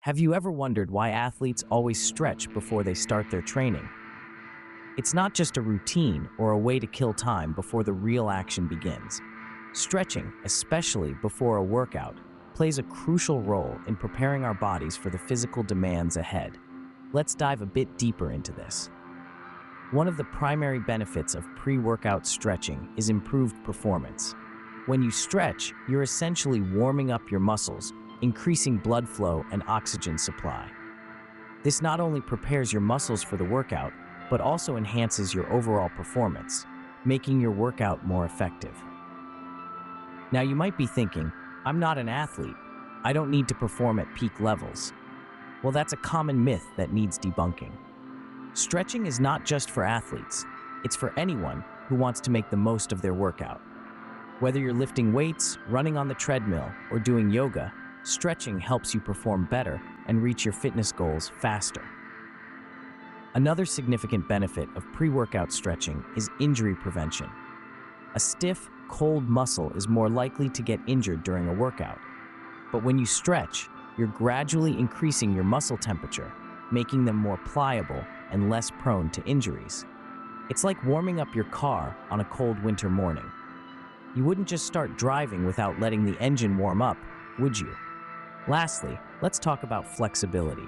Have you ever wondered why athletes always stretch before they start their training? It's not just a routine or a way to kill time before the real action begins. Stretching, especially before a workout, plays a crucial role in preparing our bodies for the physical demands ahead. Let's dive a bit deeper into this. One of the primary benefits of pre-workout stretching is improved performance. When you stretch, you're essentially warming up your muscles, increasing blood flow and oxygen supply. This not only prepares your muscles for the workout, but also enhances your overall performance, making your workout more effective. Now you might be thinking, I'm not an athlete. I don't need to perform at peak levels. Well, that's a common myth that needs debunking. Stretching is not just for athletes. It's for anyone who wants to make the most of their workout. Whether you're lifting weights, running on the treadmill, or doing yoga, stretching helps you perform better and reach your fitness goals faster. Another significant benefit of pre-workout stretching is injury prevention. A stiff, cold muscle is more likely to get injured during a workout. But when you stretch, you're gradually increasing your muscle temperature, making them more pliable and less prone to injuries. It's like warming up your car on a cold winter morning. You wouldn't just start driving without letting the engine warm up, would you? Lastly, let's talk about flexibility.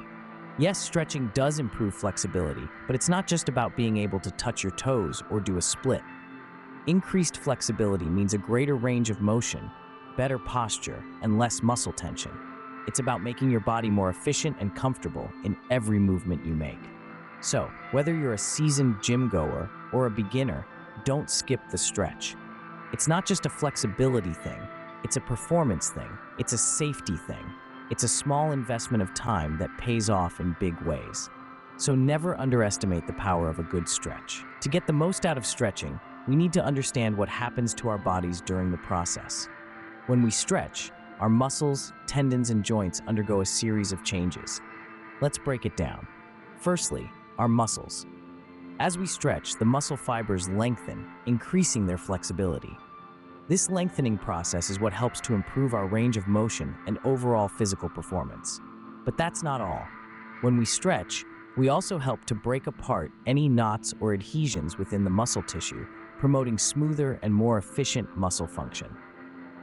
Yes, stretching does improve flexibility, but it's not just about being able to touch your toes or do a split. Increased flexibility means a greater range of motion, better posture, and less muscle tension. It's about making your body more efficient and comfortable in every movement you make. So, whether you're a seasoned gym goer or a beginner, don't skip the stretch. It's not just a flexibility thing, it's a performance thing, it's a safety thing. It's a small investment of time that pays off in big ways. So never underestimate the power of a good stretch. To get the most out of stretching, we need to understand what happens to our bodies during the process. When we stretch, our muscles, tendons, and joints undergo a series of changes. Let's break it down. Firstly, our muscles. As we stretch, the muscle fibers lengthen, increasing their flexibility. This lengthening process is what helps to improve our range of motion and overall physical performance. But that's not all. When we stretch, we also help to break apart any knots or adhesions within the muscle tissue, promoting smoother and more efficient muscle function.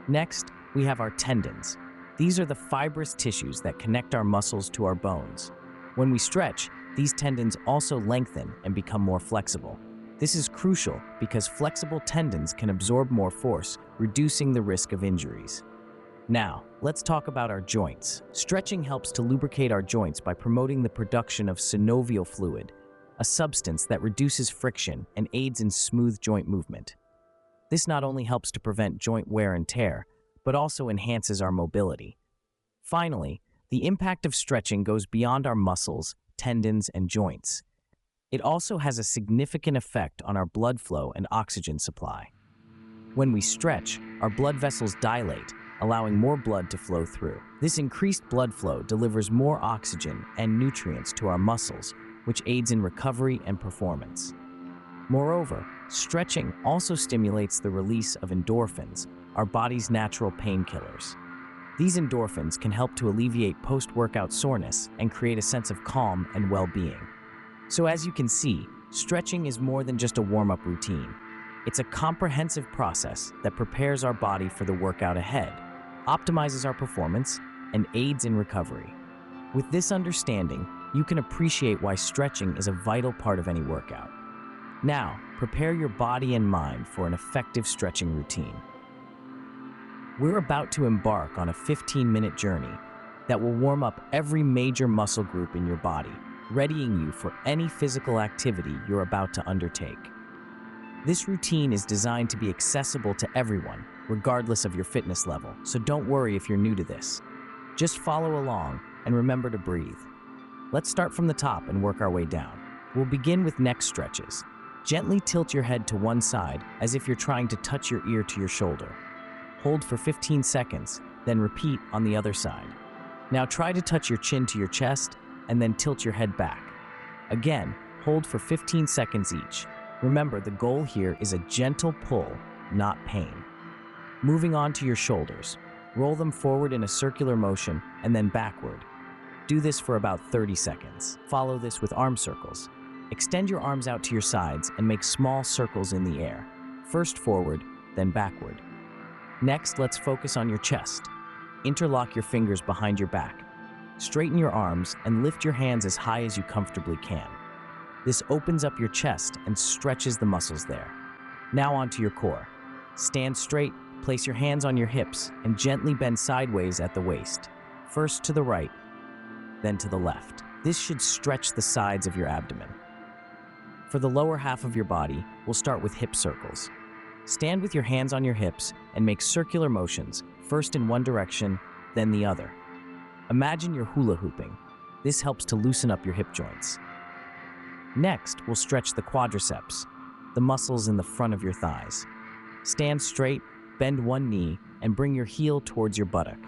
Next, we have our tendons. These are the fibrous tissues that connect our muscles to our bones. When we stretch, these tendons also lengthen and become more flexible. This is crucial because flexible tendons can absorb more force, reducing the risk of injuries. Now, let's talk about our joints. Stretching helps to lubricate our joints by promoting the production of synovial fluid, a substance that reduces friction and aids in smooth joint movement. This not only helps to prevent joint wear and tear, but also enhances our mobility. Finally, the impact of stretching goes beyond our muscles, tendons, and joints. It also has a significant effect on our blood flow and oxygen supply. When we stretch, our blood vessels dilate, allowing more blood to flow through. This increased blood flow delivers more oxygen and nutrients to our muscles, which aids in recovery and performance. Moreover, stretching also stimulates the release of endorphins, our body's natural painkillers. These endorphins can help to alleviate post-workout soreness and create a sense of calm and well-being. So as you can see, stretching is more than just a warm-up routine. It's a comprehensive process that prepares our body for the workout ahead, optimizes our performance, and aids in recovery. With this understanding, you can appreciate why stretching is a vital part of any workout. Now, prepare your body and mind for an effective stretching routine. We're about to embark on a 15-minute journey that will warm up every major muscle group in your body, readying you for any physical activity you're about to undertake. This routine is designed to be accessible to everyone, regardless of your fitness level, so don't worry if you're new to this. Just follow along and remember to breathe. Let's start from the top and work our way down. We'll begin with neck stretches. Gently tilt your head to one side as if you're trying to touch your ear to your shoulder. Hold for 15 seconds, then repeat on the other side. Now try to touch your chin to your chest and then tilt your head back. Again, hold for 15 seconds each. Remember, the goal here is a gentle pull, not pain. Moving on to your shoulders. Roll them forward in a circular motion and then backward. Do this for about 30 seconds. Follow this with arm circles. Extend your arms out to your sides and make small circles in the air. First forward, then backward. Next, let's focus on your chest. Interlock your fingers behind your back. Straighten your arms and lift your hands as high as you comfortably can. This opens up your chest and stretches the muscles there. Now onto your core. Stand straight, place your hands on your hips, and gently bend sideways at the waist. First to the right, then to the left. This should stretch the sides of your abdomen. For the lower half of your body, we'll start with hip circles. Stand with your hands on your hips and make circular motions, first in one direction, then the other. Imagine you're hula hooping. This helps to loosen up your hip joints. Next, we'll stretch the quadriceps, the muscles in the front of your thighs. Stand straight, bend one knee, and bring your heel towards your buttock.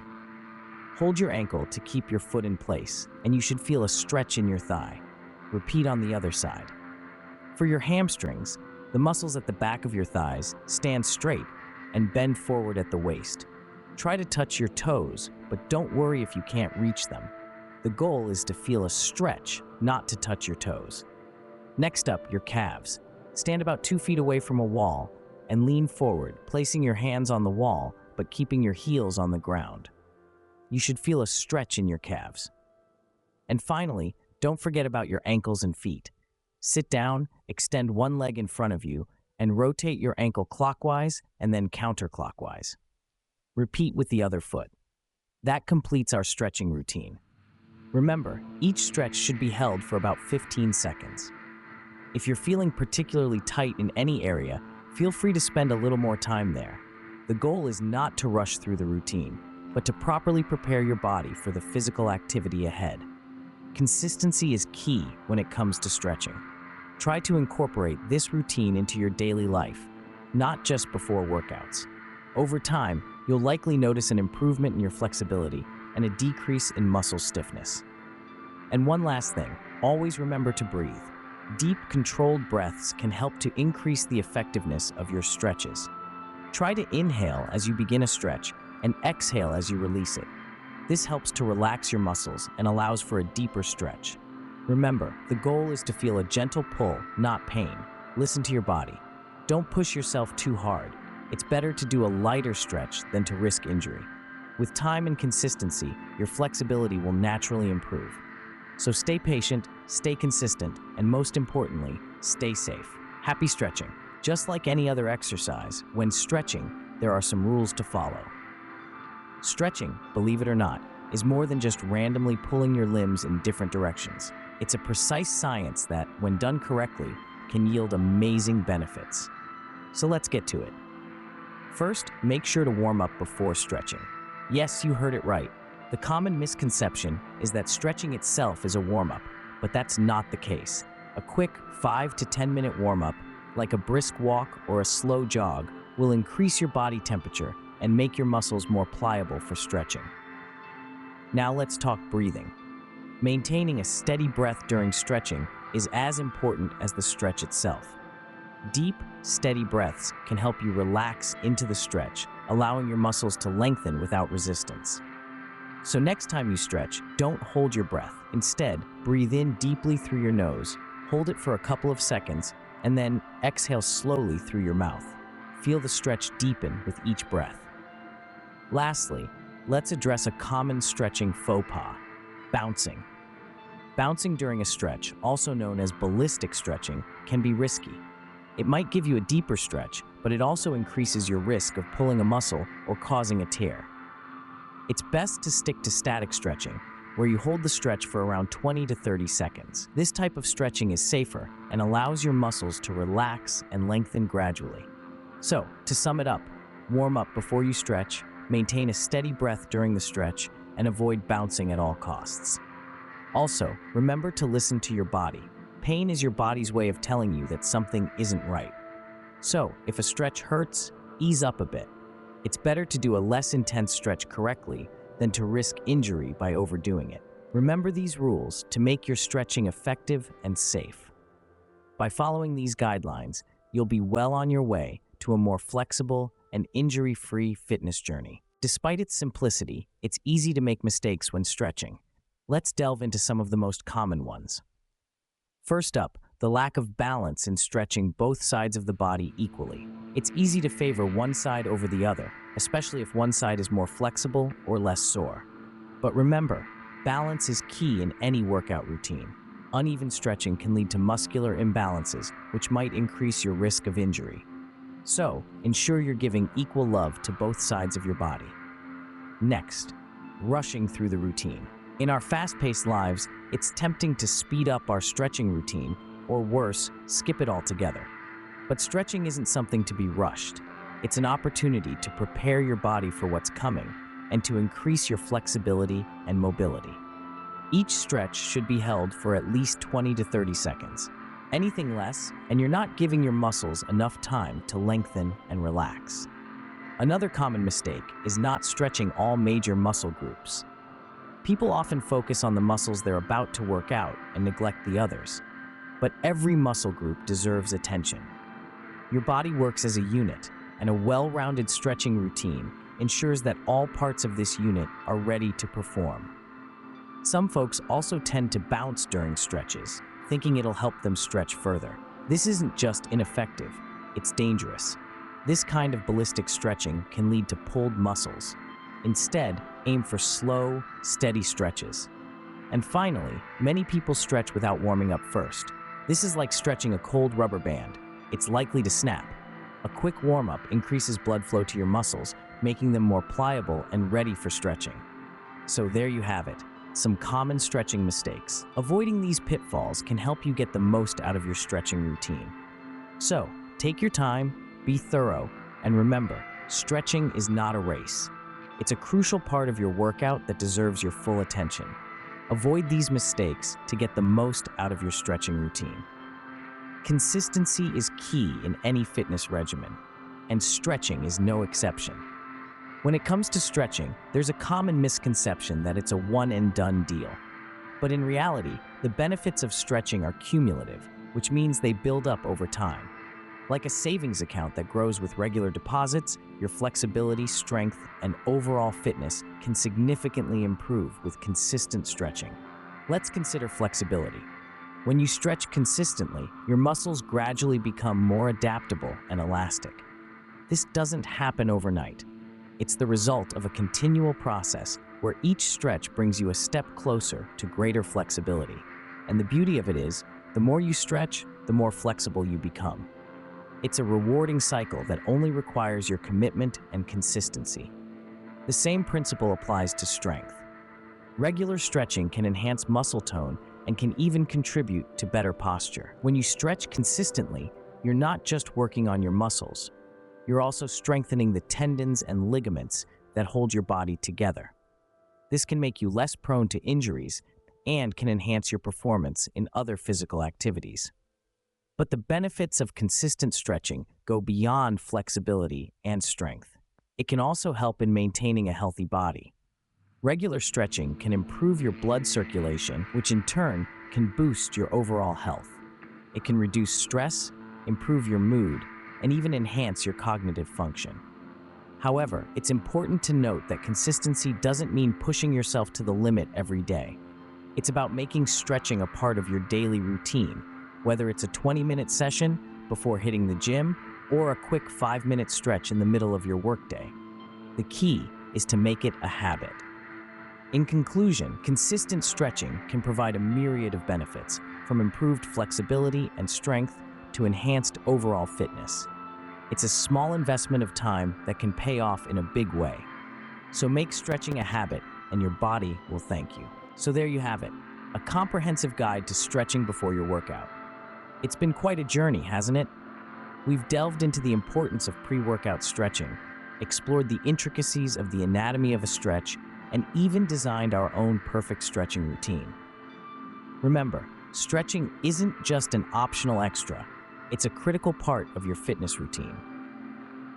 Hold your ankle to keep your foot in place, and you should feel a stretch in your thigh. Repeat on the other side. For your hamstrings, the muscles at the back of your thighs, stand straight and bend forward at the waist. Try to touch your toes, but don't worry if you can't reach them. The goal is to feel a stretch, not to touch your toes. Next up, your calves. Stand about 2 feet away from a wall and lean forward, placing your hands on the wall, but keeping your heels on the ground. You should feel a stretch in your calves. And finally, don't forget about your ankles and feet. Sit down, extend one leg in front of you, and rotate your ankle clockwise and then counterclockwise. Repeat with the other foot. That completes our stretching routine. Remember, each stretch should be held for about 15 seconds. If you're feeling particularly tight in any area, feel free to spend a little more time there. The goal is not to rush through the routine, but to properly prepare your body for the physical activity ahead. Consistency is key when it comes to stretching. Try to incorporate this routine into your daily life, not just before workouts. Over time, you'll likely notice an improvement in your flexibility and a decrease in muscle stiffness. And one last thing, always remember to breathe. Deep, controlled breaths can help to increase the effectiveness of your stretches. Try to inhale as you begin a stretch and exhale as you release it. This helps to relax your muscles and allows for a deeper stretch. Remember, the goal is to feel a gentle pull, not pain. Listen to your body. Don't push yourself too hard. It's better to do a lighter stretch than to risk injury. With time and consistency, your flexibility will naturally improve. So stay patient, stay consistent, and most importantly, stay safe. Happy stretching. Just like any other exercise, when stretching, there are some rules to follow. Stretching, believe it or not, is more than just randomly pulling your limbs in different directions. It's a precise science that, when done correctly, can yield amazing benefits. So let's get to it. First, make sure to warm up before stretching. Yes, you heard it right. The common misconception is that stretching itself is a warm-up, but that's not the case. A quick 5 to 10 minute warm-up, like a brisk walk or a slow jog, will increase your body temperature and make your muscles more pliable for stretching. Now let's talk breathing. Maintaining a steady breath during stretching is as important as the stretch itself. Deep, steady breaths can help you relax into the stretch, allowing your muscles to lengthen without resistance. So next time you stretch, don't hold your breath. Instead, breathe in deeply through your nose, hold it for a couple of seconds, and then exhale slowly through your mouth. Feel the stretch deepen with each breath. Lastly, let's address a common stretching faux pas: bouncing. Bouncing during a stretch, also known as ballistic stretching, can be risky. It might give you a deeper stretch, but it also increases your risk of pulling a muscle or causing a tear. It's best to stick to static stretching, where you hold the stretch for around 20 to 30 seconds. This type of stretching is safer and allows your muscles to relax and lengthen gradually. So, to sum it up, warm up before you stretch, maintain a steady breath during the stretch, and avoid bouncing at all costs. Also, remember to listen to your body. Pain is your body's way of telling you that something isn't right. So, if a stretch hurts, ease up a bit. It's better to do a less intense stretch correctly than to risk injury by overdoing it. Remember these rules to make your stretching effective and safe. By following these guidelines, you'll be well on your way to a more flexible and injury-free fitness journey. Despite its simplicity, it's easy to make mistakes when stretching. Let's delve into some of the most common ones. First up, the lack of balance in stretching both sides of the body equally. It's easy to favor one side over the other, especially if one side is more flexible or less sore. But remember, balance is key in any workout routine. Uneven stretching can lead to muscular imbalances, which might increase your risk of injury. So, ensure you're giving equal love to both sides of your body. Next, rushing through the routine. In our fast-paced lives, it's tempting to speed up our stretching routine, or worse, skip it altogether. But stretching isn't something to be rushed. It's an opportunity to prepare your body for what's coming and to increase your flexibility and mobility. Each stretch should be held for at least 20 to 30 seconds. Anything less, and you're not giving your muscles enough time to lengthen and relax. Another common mistake is not stretching all major muscle groups. People often focus on the muscles they're about to work out and neglect the others. But every muscle group deserves attention. Your body works as a unit, and a well-rounded stretching routine ensures that all parts of this unit are ready to perform. Some folks also tend to bounce during stretches, thinking it'll help them stretch further. This isn't just ineffective, it's dangerous. This kind of ballistic stretching can lead to pulled muscles. Instead, aim for slow, steady stretches. And finally, many people stretch without warming up first. This is like stretching a cold rubber band. It's likely to snap. A quick warm-up increases blood flow to your muscles, making them more pliable and ready for stretching. So there you have it, some common stretching mistakes. Avoiding these pitfalls can help you get the most out of your stretching routine. So, take your time, be thorough, and remember, stretching is not a race. It's a crucial part of your workout that deserves your full attention. Avoid these mistakes to get the most out of your stretching routine. Consistency is key in any fitness regimen, and stretching is no exception. When it comes to stretching, there's a common misconception that it's a one-and-done deal. But in reality, the benefits of stretching are cumulative, which means they build up over time. Like a savings account that grows with regular deposits, your flexibility, strength, and overall fitness can significantly improve with consistent stretching. Let's consider flexibility. When you stretch consistently, your muscles gradually become more adaptable and elastic. This doesn't happen overnight. It's the result of a continual process where each stretch brings you a step closer to greater flexibility. And the beauty of it is, the more you stretch, the more flexible you become. It's a rewarding cycle that only requires your commitment and consistency. The same principle applies to strength. Regular stretching can enhance muscle tone and can even contribute to better posture. When you stretch consistently, you're not just working on your muscles, you're also strengthening the tendons and ligaments that hold your body together. This can make you less prone to injuries and can enhance your performance in other physical activities. But the benefits of consistent stretching go beyond flexibility and strength. It can also help in maintaining a healthy body. Regular stretching can improve your blood circulation, which in turn can boost your overall health. It can reduce stress, improve your mood, and even enhance your cognitive function. However, it's important to note that consistency doesn't mean pushing yourself to the limit every day. It's about making stretching a part of your daily routine, whether it's a 20-minute session before hitting the gym or a quick 5-minute stretch in the middle of your workday. The key is to make it a habit. In conclusion, consistent stretching can provide a myriad of benefits, from improved flexibility and strength to enhanced overall fitness. It's a small investment of time that can pay off in a big way. So make stretching a habit, and your body will thank you. So there you have it, a comprehensive guide to stretching before your workout. It's been quite a journey, hasn't it? We've delved into the importance of pre-workout stretching, explored the intricacies of the anatomy of a stretch, and even designed our own perfect stretching routine. Remember, stretching isn't just an optional extra, it's a critical part of your fitness routine.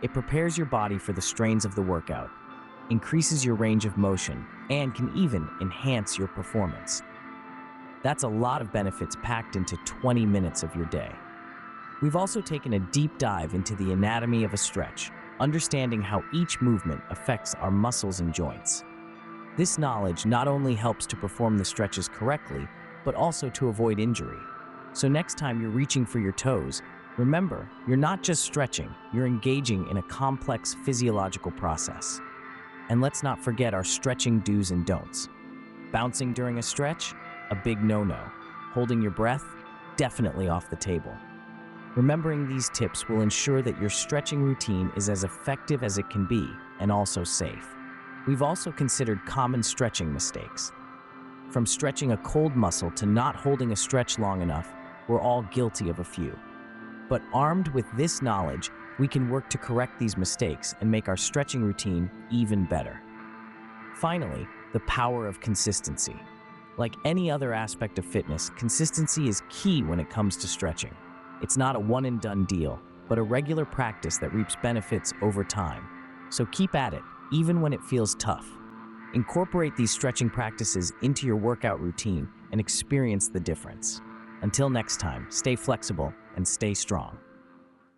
It prepares your body for the strains of the workout, increases your range of motion, and can even enhance your performance. That's a lot of benefits packed into 20 minutes of your day. We've also taken a deep dive into the anatomy of a stretch, understanding how each movement affects our muscles and joints. This knowledge not only helps to perform the stretches correctly, but also to avoid injury. So next time you're reaching for your toes, remember, you're not just stretching, you're engaging in a complex physiological process. And let's not forget our stretching do's and don'ts. Bouncing during a stretch? A big no-no. Holding your breath? Definitely off the table. Remembering these tips will ensure that your stretching routine is as effective as it can be and also safe. We've also considered common stretching mistakes. From stretching a cold muscle to not holding a stretch long enough, we're all guilty of a few. But armed with this knowledge, we can work to correct these mistakes and make our stretching routine even better. Finally, the power of consistency. Like any other aspect of fitness, consistency is key when it comes to stretching. It's not a one-and-done deal, but a regular practice that reaps benefits over time. So keep at it, even when it feels tough. Incorporate these stretching practices into your workout routine and experience the difference. Until next time, stay flexible and stay strong.